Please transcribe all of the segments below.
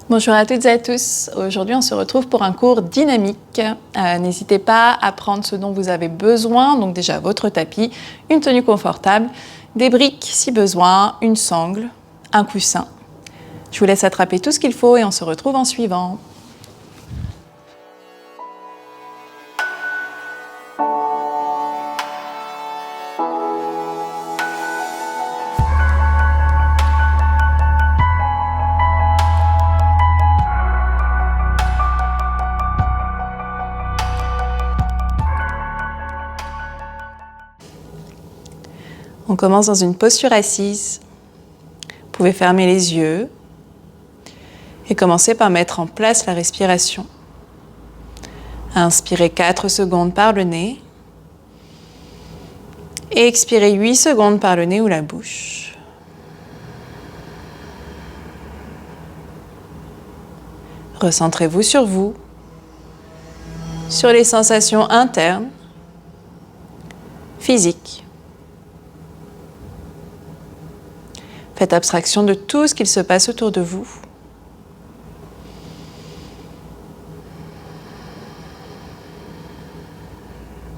Bonjour à toutes et à tous. Aujourd'hui, on se retrouve pour un cours dynamique. N'hésitez pas à prendre ce dont vous avez besoin, donc déjà votre tapis, une tenue confortable, des briques si besoin, une sangle, un coussin. Je vous laisse attraper tout ce qu'il faut et on se retrouve en suivant. On commence dans une posture assise. Vous pouvez fermer les yeux et commencer par mettre en place la respiration. Inspirez 4 secondes par le nez et expirez 8 secondes par le nez ou la bouche. Recentrez-vous, sur les sensations internes, physiques. Faites abstraction de tout ce qu'il se passe autour de vous.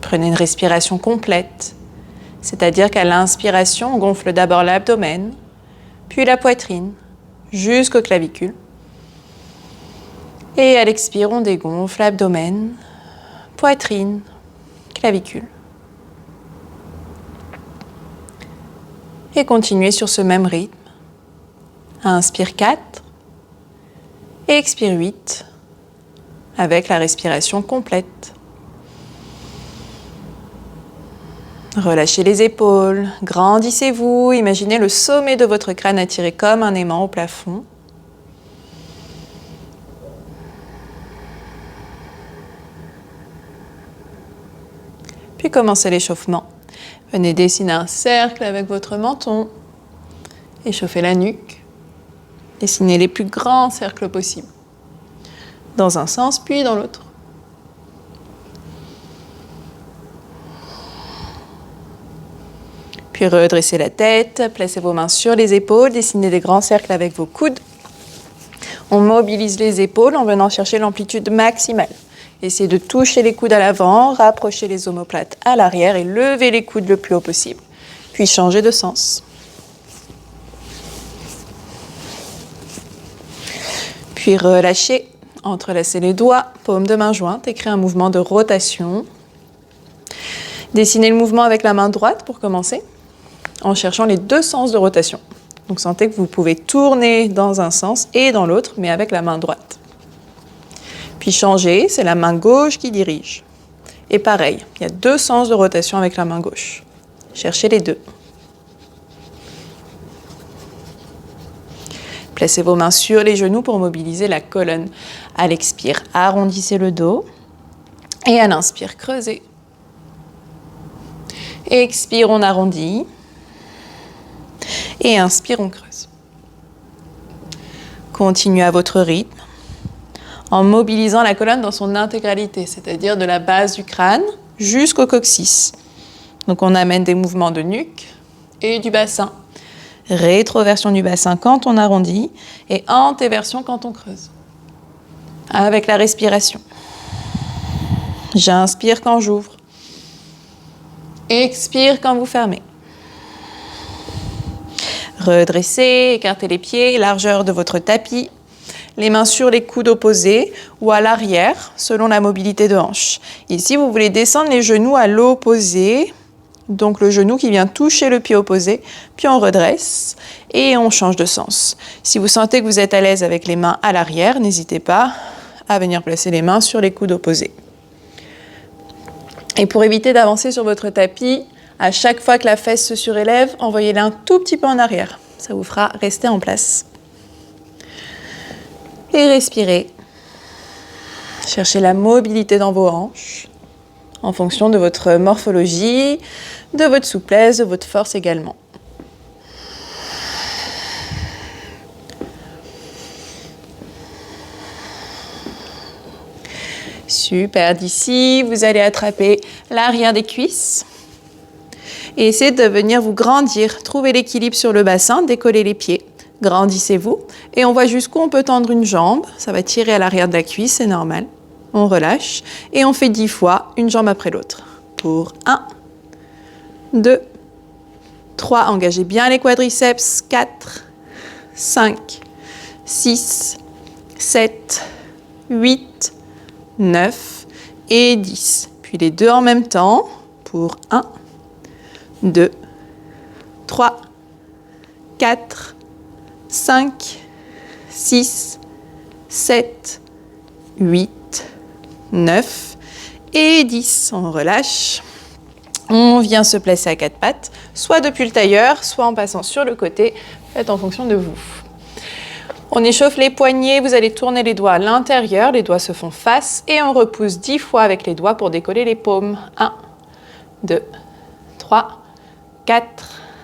Prenez une respiration complète, c'est-à-dire qu'à l'inspiration, on gonfle d'abord l'abdomen, puis la poitrine, jusqu'aux clavicules. Et à l'expire, on dégonfle l'abdomen, poitrine, clavicules. Et continuez sur ce même rythme. Inspire 4 et expire 8 avec la respiration complète. Relâchez les épaules, grandissez-vous, imaginez le sommet de votre crâne attiré comme un aimant au plafond. Puis commencez l'échauffement. Venez dessiner un cercle avec votre menton. Échauffez la nuque. Dessinez les plus grands cercles possibles. Dans un sens, puis dans l'autre. Puis redressez la tête, placez vos mains sur les épaules, dessinez des grands cercles avec vos coudes. On mobilise les épaules en venant chercher l'amplitude maximale. Essayez de toucher les coudes à l'avant, rapprochez les omoplates à l'arrière et levez les coudes le plus haut possible. Puis changez de sens. Puis relâchez, entrelacez les doigts, paume de main jointe et créez un mouvement de rotation. Dessinez le mouvement avec la main droite pour commencer, en cherchant les deux sens de rotation. Donc sentez que vous pouvez tourner dans un sens et dans l'autre, mais avec la main droite. Puis changer, c'est la main gauche qui dirige. Et pareil, il y a deux sens de rotation avec la main gauche. Cherchez les deux. Placez vos mains sur les genoux pour mobiliser la colonne. À l'expire, arrondissez le dos. Et à l'inspire, creusez. Expire, on arrondit. Et inspire, on creuse. Continuez à votre rythme, en mobilisant la colonne dans son intégralité, c'est-à-dire de la base du crâne jusqu'au coccyx. Donc on amène des mouvements de nuque et du bassin. Rétroversion du bassin quand on arrondit et antéversion quand on creuse. Avec la respiration. J'inspire quand j'ouvre. Expire quand vous fermez. Redressez, écartez les pieds, largeur de votre tapis. Les mains sur les coudes opposés ou à l'arrière, selon la mobilité de hanche. Ici, vous voulez descendre les genoux à l'opposé, donc le genou qui vient toucher le pied opposé, puis on redresse et on change de sens. Si vous sentez que vous êtes à l'aise avec les mains à l'arrière, n'hésitez pas à venir placer les mains sur les coudes opposés. Et pour éviter d'avancer sur votre tapis, à chaque fois que la fesse se surélève, envoyez-la un tout petit peu en arrière. Ça vous fera rester en place. Et respirez. Cherchez la mobilité dans vos hanches, en fonction de votre morphologie, de votre souplesse, de votre force également. Super, d'ici, vous allez attraper l'arrière des cuisses. Et essayez de venir vous grandir. Trouvez l'équilibre sur le bassin, décollez les pieds. Grandissez-vous. Et on voit jusqu'où on peut tendre une jambe. Ça va tirer à l'arrière de la cuisse, c'est normal. On relâche. Et on fait 10 fois, une jambe après l'autre. Pour 1, 2, 3. Engagez bien les quadriceps. 4, 5, 6, 7, 8, 9 et 10. Puis les deux en même temps. Pour 1, 2, 3, 4, 5, 6, 7, 8, 9 et 10. On relâche. On vient se placer à quatre pattes, soit depuis le tailleur, soit en passant sur le côté. Faites en fonction de vous. On échauffe les poignets, vous allez tourner les doigts à l'intérieur, les doigts se font face et on repousse 10 fois avec les doigts pour décoller les paumes. 1, 2, 3, 4,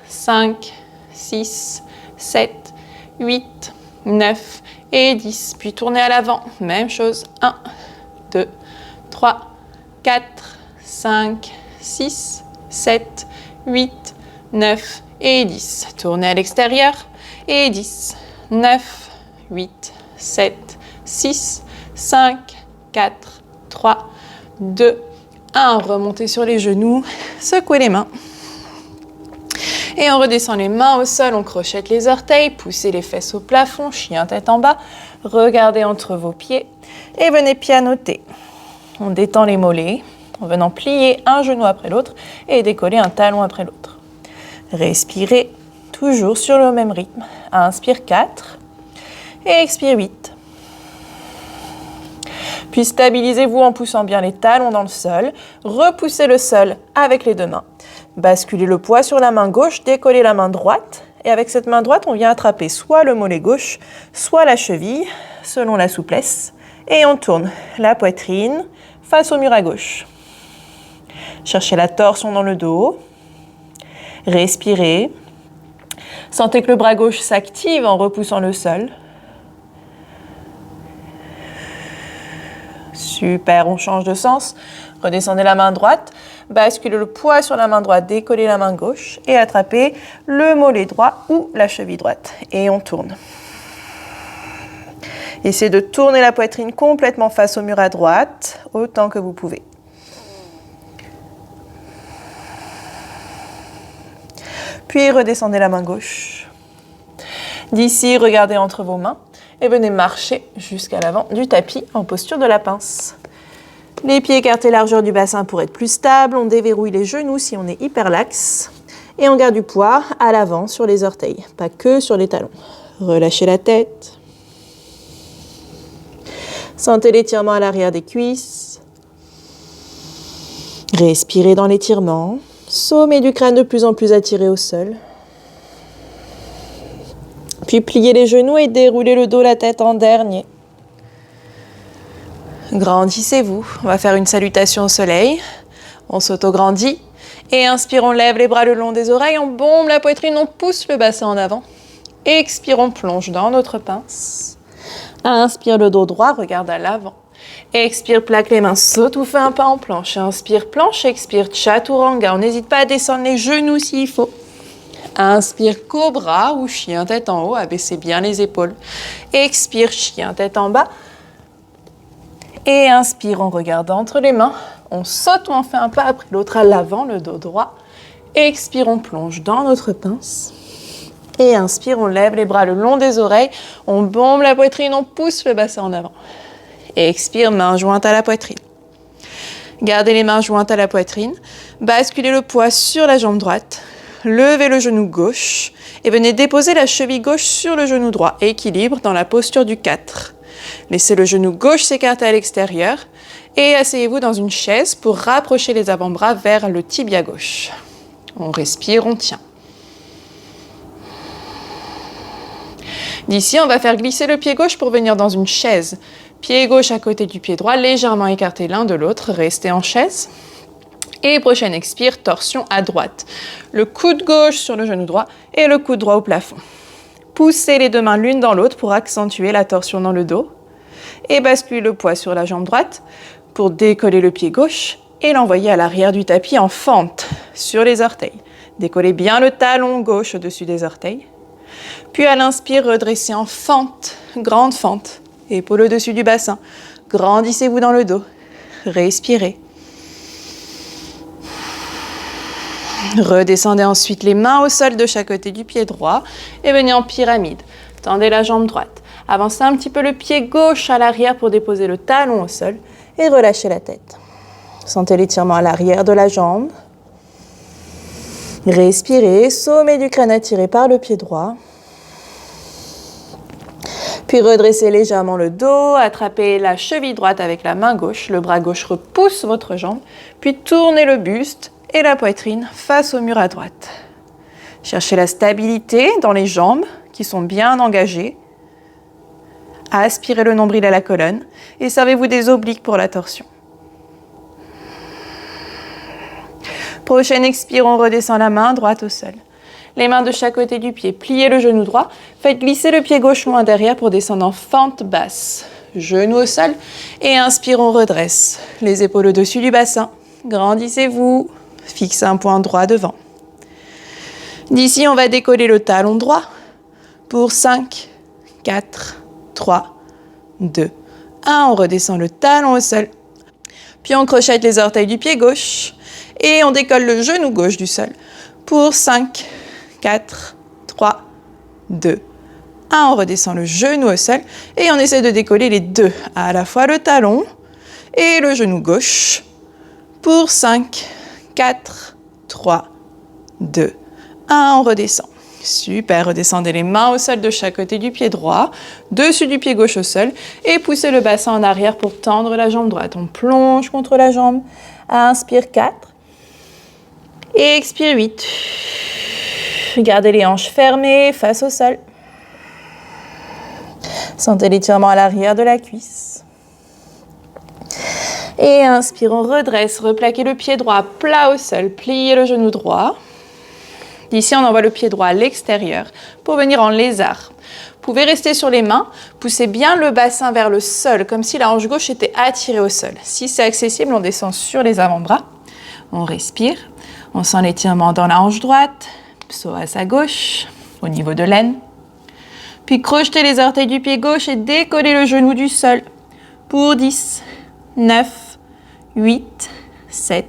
5, 6, 7, 8, 9 et 10. Puis tournez à l'avant, même chose. 1, 2, 3, 4, 5, 6, 7, 8, 9 et 10. Tournez à l'extérieur et 10, 9, 8, 7, 6, 5, 4, 3, 2, 1. Remontez sur les genoux, secouez les mains. Et on redescend les mains au sol, on crochette les orteils, poussez les fesses au plafond, chien tête en bas. Regardez entre vos pieds et venez pianoter. On détend les mollets en venant plier un genou après l'autre et décoller un talon après l'autre. Respirez toujours sur le même rythme. Inspire 4 et expire 8. Puis stabilisez-vous en poussant bien les talons dans le sol. Repoussez le sol avec les deux mains. Basculez le poids sur la main gauche, décollez la main droite. Et avec cette main droite, on vient attraper soit le mollet gauche, soit la cheville, selon la souplesse. Et on tourne la poitrine face au mur à gauche. Cherchez la torsion dans le dos. Respirez. Sentez que le bras gauche s'active en repoussant le sol. Super, on change de sens. Redescendez la main droite, basculez le poids sur la main droite, décollez la main gauche et attrapez le mollet droit ou la cheville droite. Et on tourne. Essayez de tourner la poitrine complètement face au mur à droite, autant que vous pouvez. Puis redescendez la main gauche. D'ici, regardez entre vos mains et venez marcher jusqu'à l'avant du tapis en posture de la pince. Les pieds écartés largeur du bassin pour être plus stable. On déverrouille les genoux si on est hyperlaxe. Et on garde du poids à l'avant sur les orteils, pas que sur les talons. Relâchez la tête. Sentez l'étirement à l'arrière des cuisses. Respirez dans l'étirement. Sommet du crâne de plus en plus attiré au sol. Puis pliez les genoux et déroulez le dos, la tête en dernier. Grandissez-vous. On va faire une salutation au soleil. On s'auto-grandit. Et inspire, on lève les bras le long des oreilles. On bombe la poitrine, on pousse le bassin en avant. Expire, on plonge dans notre pince. Inspire, le dos droit, regarde à l'avant. Expire, plaque les mains, saute ou fais un pas en planche. Inspire, planche, expire, chaturanga. On n'hésite pas à descendre les genoux s'il faut. Inspire, cobra ou chien tête en haut, abaissez bien les épaules. Expire, chien tête en bas. Et inspire, on regarde entre les mains. On saute ou on fait un pas après l'autre à l'avant, le dos droit. Expire, on plonge dans notre pince. Et inspire, on lève les bras le long des oreilles. On bombe la poitrine, on pousse le bassin en avant. Et expire, main jointe à la poitrine. Gardez les mains jointes à la poitrine. Basculez le poids sur la jambe droite. Levez le genou gauche et venez déposer la cheville gauche sur le genou droit. Équilibre dans la posture du 4. Laissez le genou gauche s'écarter à l'extérieur et asseyez-vous dans une chaise pour rapprocher les avant-bras vers le tibia gauche. On respire, on tient. D'ici, on va faire glisser le pied gauche pour venir dans une chaise. Pied gauche à côté du pied droit, légèrement écarté l'un de l'autre. Restez en chaise. Et prochaine expire, torsion à droite. Le coude gauche sur le genou droit et le coude droit au plafond. Poussez les deux mains l'une dans l'autre pour accentuer la torsion dans le dos. Et basculez le poids sur la jambe droite pour décoller le pied gauche et l'envoyer à l'arrière du tapis en fente sur les orteils. Décollez bien le talon gauche au-dessus des orteils. Puis à l'inspire, redressez en fente, grande fente. Épaules au-dessus du bassin. Grandissez-vous dans le dos. Respirez. Redescendez ensuite les mains au sol de chaque côté du pied droit et venez en pyramide. Tendez la jambe droite. Avancez un petit peu le pied gauche à l'arrière pour déposer le talon au sol et relâchez la tête. Sentez l'étirement à l'arrière de la jambe. Respirez, sommet du crâne attiré par le pied droit. Puis redressez légèrement le dos, attrapez la cheville droite avec la main gauche, le bras gauche repousse votre jambe, puis tournez le buste et la poitrine face au mur à droite. Cherchez la stabilité dans les jambes qui sont bien engagées. Aspirez le nombril à la colonne et servez-vous des obliques pour la torsion. Prochaine expire, on redescend la main droite au sol. Les mains de chaque côté du pied, pliez le genou droit, faites glisser le pied gauche loin derrière pour descendre en fente basse. Genou au sol et inspire, on redresse. Les épaules au-dessus du bassin, grandissez-vous, fixez un point droit devant. D'ici, on va décoller le talon droit pour 5, 4, 3, 2, 1. On redescend le talon au sol. Puis on crochette les orteils du pied gauche et on décolle le genou gauche du sol pour 5, 4, 3, 2, 1. On redescend le genou au sol et on essaie de décoller les deux, à la fois le talon et le genou gauche pour 5, 4, 3, 2, 1. On redescend. Super, redescendez les mains au sol de chaque côté du pied droit, dessus du pied gauche au sol et poussez le bassin en arrière pour tendre la jambe droite. On plonge contre la jambe. Inspire 4 et expire 8. Gardez les hanches fermées face au sol. Sentez l'étirement à l'arrière de la cuisse. Et inspire, on redresse, replaquez le pied droit plat au sol, pliez le genou droit. Ici, on envoie le pied droit à l'extérieur pour venir en lézard. Vous pouvez rester sur les mains, poussez bien le bassin vers le sol, comme si la hanche gauche était attirée au sol. Si c'est accessible, on descend sur les avant-bras. On respire, on sent l'étirement dans la hanche droite, psoas à gauche, au niveau de l'aine. Puis crochetez les orteils du pied gauche et décollez le genou du sol pour 10, 9, 8, 7,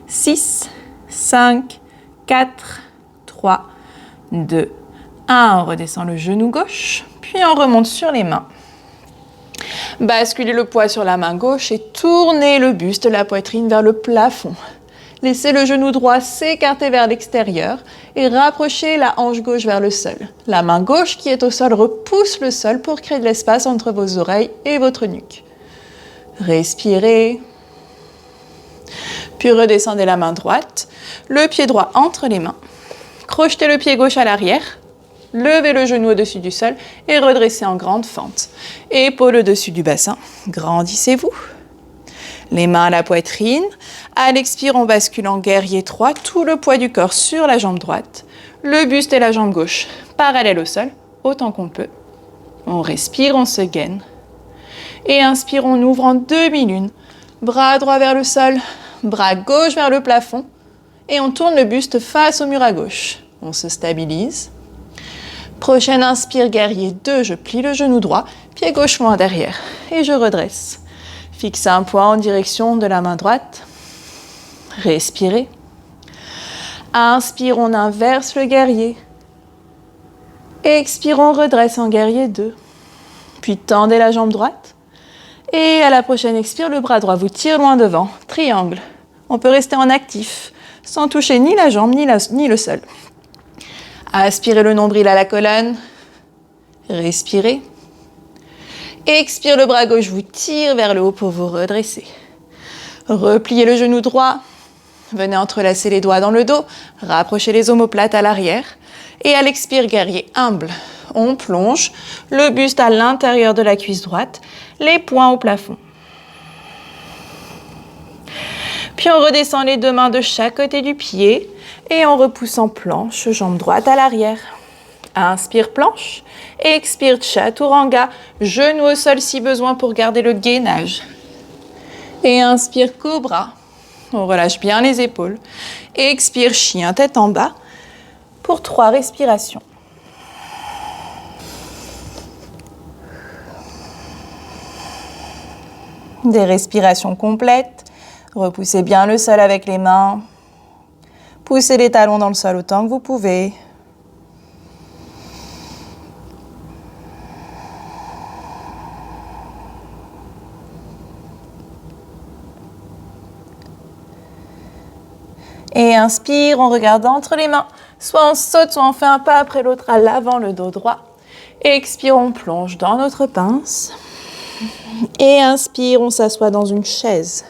6, 5, 4, 3, 2, 1. On redescend le genou gauche, puis on remonte sur les mains. Basculez le poids sur la main gauche et tournez le buste, la poitrine vers le plafond. Laissez le genou droit s'écarter vers l'extérieur et rapprochez la hanche gauche vers le sol. La main gauche qui est au sol repousse le sol pour créer de l'espace entre vos oreilles et votre nuque. Respirez. Puis redescendez la main droite, le pied droit entre les mains. Crochetez le pied gauche à l'arrière, levez le genou au-dessus du sol et redressez en grande fente. Épaules au-dessus du bassin, grandissez-vous. Les mains à la poitrine. À l'expire, on bascule en guerrier 3, tout le poids du corps sur la jambe droite. Le buste et la jambe gauche parallèles au sol, autant qu'on peut. On respire, on se gaine. Et inspire, on ouvre en demi-lune. Bras droit vers le sol, bras gauche vers le plafond. Et on tourne le buste face au mur à gauche. On se stabilise. Prochaine inspire, guerrier 2, je plie le genou droit, pied gauche loin derrière. Et je redresse. Fixez un point en direction de la main droite. Respirez. Inspire, on inverse le guerrier. Expire, on redresse en guerrier 2. Puis tendez la jambe droite. Et à la prochaine expire, le bras droit vous tire loin devant. Triangle. On peut rester en actif, sans toucher ni la jambe ni le sol. Aspirez le nombril à la colonne. Respirez. Expire, le bras gauche vous tire vers le haut pour vous redresser. Repliez le genou droit. Venez entrelacer les doigts dans le dos. Rapprochez les omoplates à l'arrière. Et à l'expire, guerrier humble. On plonge le buste à l'intérieur de la cuisse droite, les poings au plafond. Puis on redescend les deux mains de chaque côté du pied et on repousse en planche, jambe droite à l'arrière. Inspire, planche. Expire, chaturanga, genou au sol si besoin pour garder le gainage. Et inspire, cobra. On relâche bien les épaules. Expire, chien, tête en bas pour 3 respirations. Des respirations complètes. Repoussez bien le sol avec les mains. Poussez les talons dans le sol autant que vous pouvez. Et inspire en regardant entre les mains. Soit on saute, soit on fait un pas après l'autre à l'avant, le dos droit. Et expire, on plonge dans notre pince. Et inspire, on s'assoit dans une chaise.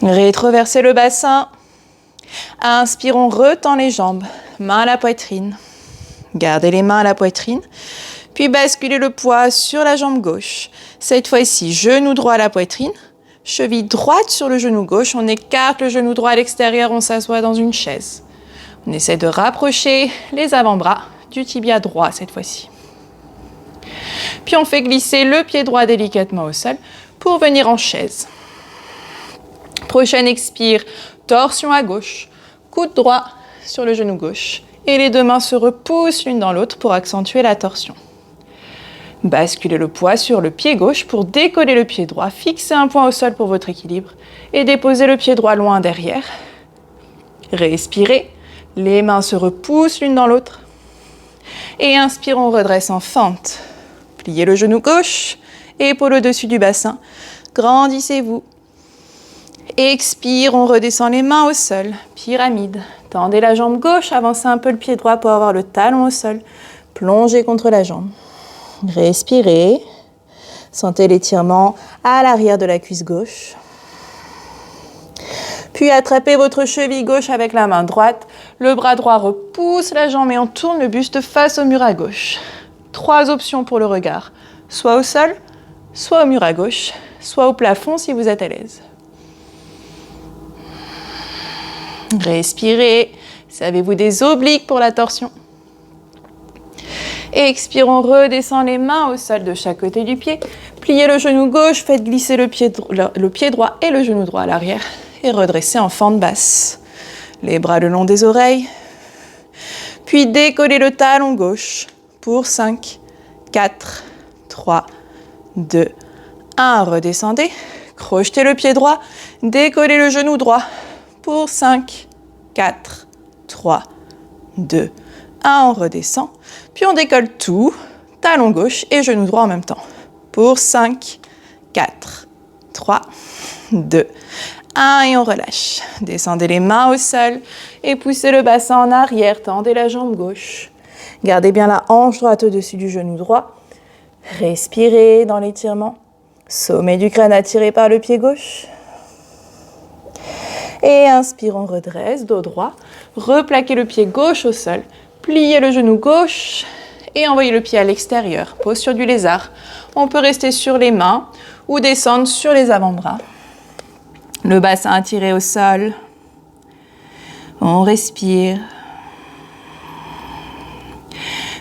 Rétroversez le bassin. Inspire, on retend les jambes. Main à la poitrine. Gardez les mains à la poitrine. Puis basculez le poids sur la jambe gauche. Cette fois-ci, genou droit à la poitrine. Cheville droite sur le genou gauche. On écarte le genou droit à l'extérieur. On s'assoit dans une chaise. On essaie de rapprocher les avant-bras du tibia droit cette fois-ci. Puis on fait glisser le pied droit délicatement au sol pour venir en chaise. Prochaine expire, torsion à gauche, coude droit sur le genou gauche et les deux mains se repoussent l'une dans l'autre pour accentuer la torsion. Basculez le poids sur le pied gauche pour décoller le pied droit, fixez un point au sol pour votre équilibre et déposez le pied droit loin derrière. Respirez, les mains se repoussent l'une dans l'autre et inspire, on redresse en fente. Pliez le genou gauche, épaule au-dessus du bassin, grandissez-vous. Expire, on redescend les mains au sol, pyramide. Tendez la jambe gauche, avancez un peu le pied droit pour avoir le talon au sol. Plongez contre la jambe. Respirez. Sentez l'étirement à l'arrière de la cuisse gauche. Puis attrapez votre cheville gauche avec la main droite. Le bras droit repousse la jambe et on tourne le buste face au mur à gauche. 3 options pour le regard. Soit au sol, soit au mur à gauche, soit au plafond si vous êtes à l'aise. Respirez. Savez-vous des obliques pour la torsion? Et expirons, redescend les mains au sol de chaque côté du pied. Pliez le genou gauche, faites glisser le pied droit et le genou droit à l'arrière. Et redressez en fente basse. Les bras le long des oreilles. Puis décollez le talon gauche pour 5, 4, 3, 2, 1. Redescendez. Crochetez le pied droit. Décollez le genou droit pour 5, 4, 3, 2, 1. On redescend. Puis on décolle tout, talon gauche et genou droit en même temps. Pour 5, 4, 3, 2, 1 et on relâche. Descendez les mains au sol et poussez le bassin en arrière. Tendez la jambe gauche. Gardez bien la hanche droite au-dessus du genou droit. Respirez dans l'étirement. Sommet du crâne attiré par le pied gauche. Et inspire, on redresse, dos droit. Replaquez le pied gauche au sol. Pliez le genou gauche et envoyez le pied à l'extérieur. Posture du lézard. On peut rester sur les mains ou descendre sur les avant-bras. Le bassin attiré au sol. On respire.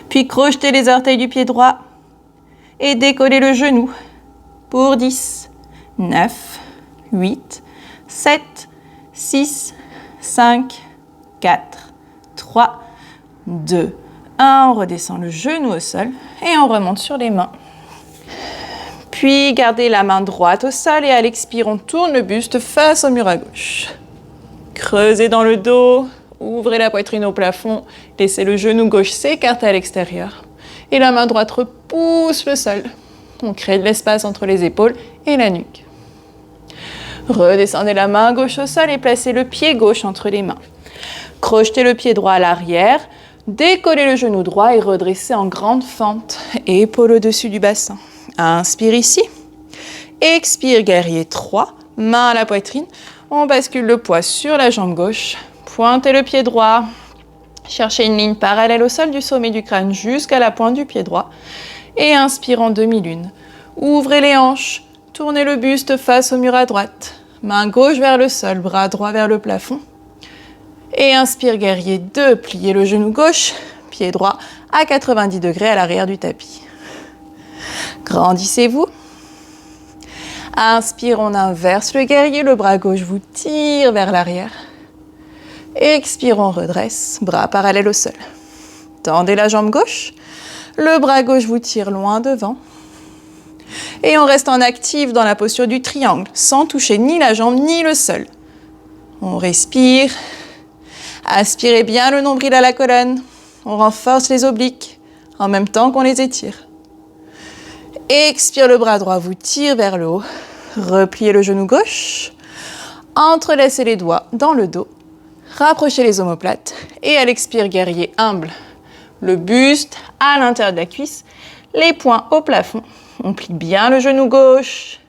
Puis crochetez les orteils du pied droit et décollez le genou pour 10, 9, 8, 7, 6, 5, 4, 3, 2, 1. On redescend le genou au sol et on remonte sur les mains. Puis gardez la main droite au sol et à l'expire, on tourne le buste face au mur à gauche. Creusez dans le dos, ouvrez la poitrine au plafond, laissez le genou gauche s'écarter à l'extérieur. Et la main droite repousse le sol. On crée de l'espace entre les épaules et la nuque. Redescendez la main gauche au sol et placez le pied gauche entre les mains. Crochetez le pied droit à l'arrière, décollez le genou droit et redressez en grande fente, épaule au-dessus du bassin. Inspire ici. Expire, guerrier 3, main à la poitrine. On bascule le poids sur la jambe gauche. Pointez le pied droit. Cherchez une ligne parallèle au sol du sommet du crâne jusqu'à la pointe du pied droit. Et inspire en demi-lune. Ouvrez les hanches. Tournez le buste face au mur à droite. Main gauche vers le sol, bras droit vers le plafond. Et inspire, guerrier 2. Pliez le genou gauche, pied droit à 90 degrés à l'arrière du tapis. Grandissez-vous. Inspire, on inverse le guerrier. Le bras gauche vous tire vers l'arrière. Expire, on redresse, bras parallèles au sol. Tendez la jambe gauche. Le bras gauche vous tire loin devant. Et on reste en actif dans la posture du triangle, sans toucher ni la jambe ni le sol. On respire. Aspirez bien le nombril à la colonne. On renforce les obliques en même temps qu'on les étire. Expire, le bras droit vous tire vers le haut. Repliez le genou gauche. Entrelacez les doigts dans le dos. Rapprochez les omoplates. Et à l'expire, guerrier humble. Le buste à l'intérieur de la cuisse. Les poings au plafond. On plie bien le genou gauche.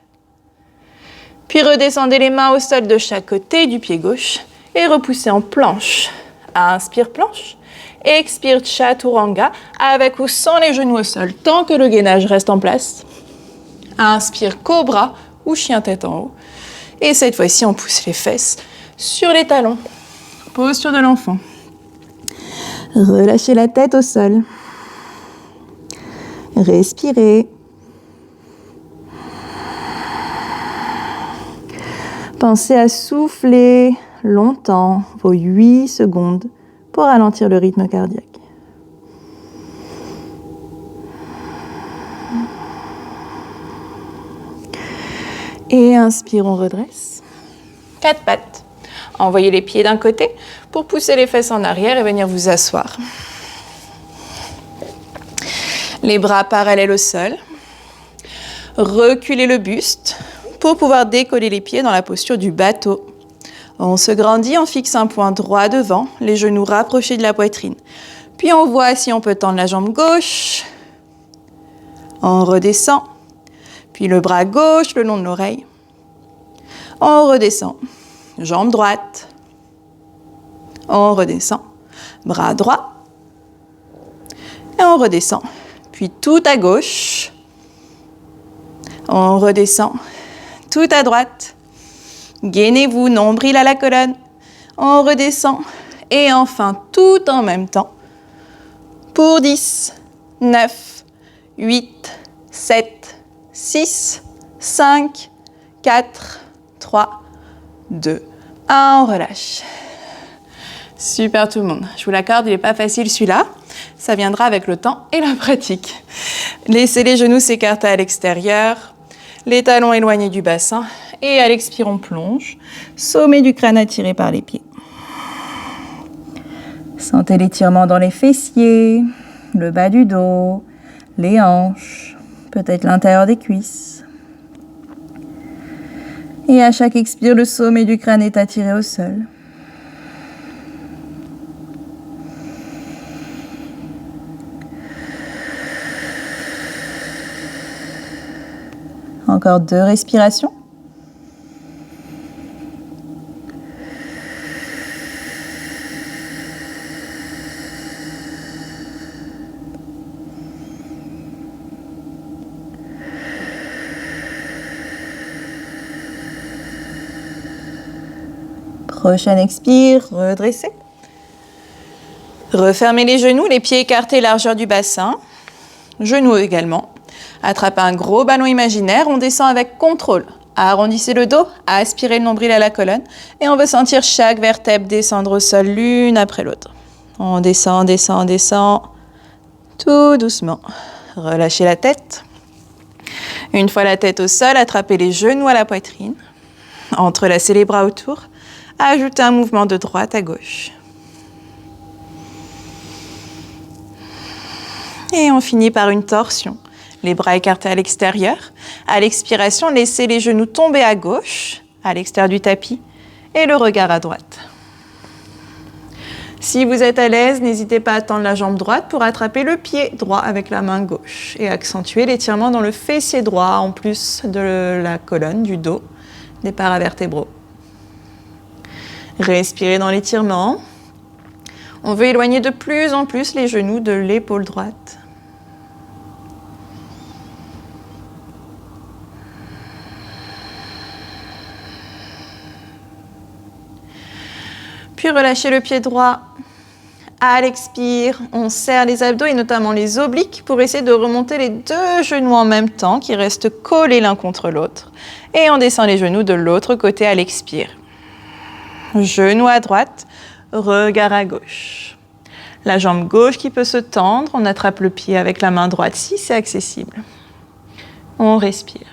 Puis redescendez les mains au sol de chaque côté du pied gauche. Et repoussez en planche. Inspire, planche. Expire, chaturanga, avec ou sans les genoux au sol, tant que le gainage reste en place. Inspire, cobra ou chien tête en haut. Et cette fois-ci, on pousse les fesses sur les talons. Posture de l'enfant. Relâchez la tête au sol. Respirez. Pensez à souffler longtemps, vos 8 secondes, pour ralentir le rythme cardiaque. Et inspire, on redresse. 4 pattes. Envoyez les pieds d'un côté pour pousser les fesses en arrière et venir vous asseoir. Les bras parallèles au sol. Reculez le buste pour pouvoir décoller les pieds dans la posture du bateau. On se grandit, on fixe un point droit devant, les genoux rapprochés de la poitrine. Puis on voit si on peut tendre la jambe gauche. On redescend. Puis le bras gauche le long de l'oreille. On redescend. Jambe droite. On redescend. Bras droit. Et on redescend. Puis tout à gauche. On redescend. Tout à droite. Gainez-vous, nombril à la colonne. On redescend. Et enfin, tout en même temps. Pour 10, 9, 8, 7, 6, 5, 4, 3, 2, 1. On relâche. Super tout le monde. Je vous l'accorde, il n'est pas facile celui-là. Ça viendra avec le temps et la pratique. Laissez les genoux s'écarter à l'extérieur. Les talons éloignés du bassin. Et à l'expire, on plonge. Sommet du crâne attiré par les pieds. Sentez l'étirement dans les fessiers, le bas du dos, les hanches, peut-être l'intérieur des cuisses. Et à chaque expire, le sommet du crâne est attiré au sol. Encore 2 respirations. Prochain expire, redressez. Refermez les genoux, les pieds écartés largeur du bassin. Genoux également. Attrapez un gros ballon imaginaire, on descend avec contrôle. Arrondissez le dos, aspirez le nombril à la colonne et on va sentir chaque vertèbre descendre au sol l'une après l'autre. On descend, descend, descend, tout doucement. Relâchez la tête. Une fois la tête au sol, attrapez les genoux à la poitrine. Entrelacez les bras autour. Ajoutez un mouvement de droite à gauche. Et on finit par une torsion. Les bras écartés à l'extérieur. À l'expiration, laissez les genoux tomber à gauche, à l'extérieur du tapis, et le regard à droite. Si vous êtes à l'aise, n'hésitez pas à tendre la jambe droite pour attraper le pied droit avec la main gauche et accentuer l'étirement dans le fessier droit en plus de la colonne, du dos, des paravertébraux. Respirez dans l'étirement. On veut éloigner de plus en plus les genoux de l'épaule droite. Puis relâchez le pied droit. À l'expire, on serre les abdos et notamment les obliques pour essayer de remonter les 2 genoux en même temps qui restent collés l'un contre l'autre. Et on descend les genoux de l'autre côté à l'expire. Genou à droite, regard à gauche. La jambe gauche qui peut se tendre, on attrape le pied avec la main droite si c'est accessible. On respire.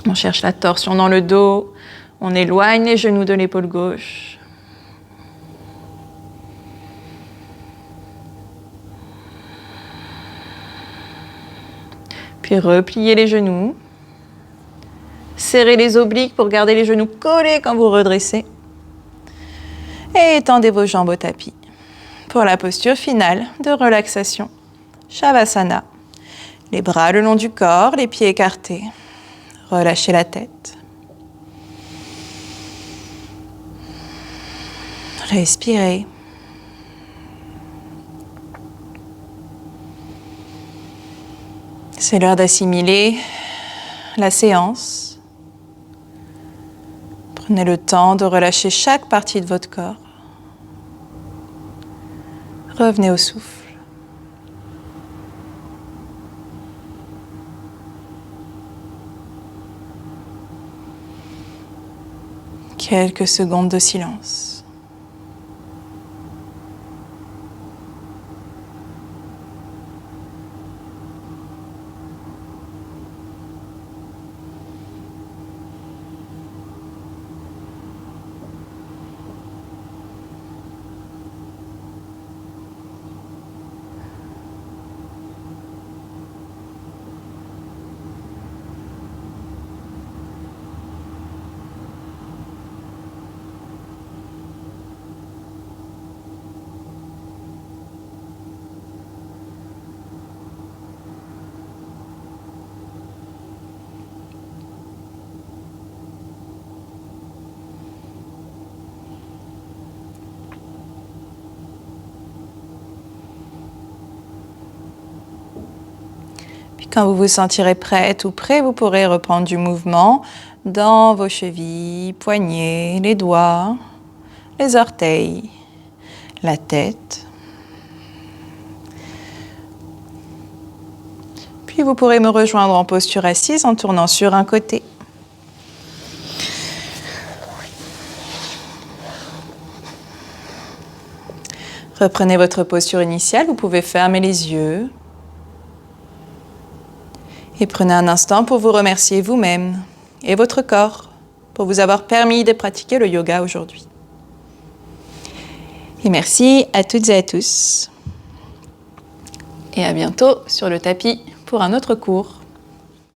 On cherche la torsion dans le dos. On éloigne les genoux de l'épaule gauche. Puis repliez les genoux. Serrez les obliques pour garder les genoux collés quand vous redressez. Et étendez vos jambes au tapis. Pour la posture finale de relaxation, Shavasana. Les bras le long du corps, les pieds écartés. Relâchez la tête. Respirez. C'est l'heure d'assimiler la séance. Prenez le temps de relâcher chaque partie de votre corps. Revenez au souffle. Quelques secondes de silence. Quand vous vous sentirez prête ou prêt, vous pourrez reprendre du mouvement dans vos chevilles, poignets, les doigts, les orteils, la tête. Puis vous pourrez me rejoindre en posture assise en tournant sur un côté. Reprenez votre posture initiale, vous pouvez fermer les yeux. Et prenez un instant pour vous remercier vous-même et votre corps pour vous avoir permis de pratiquer le yoga aujourd'hui. Et merci à toutes et à tous. Et à bientôt sur le tapis pour un autre cours.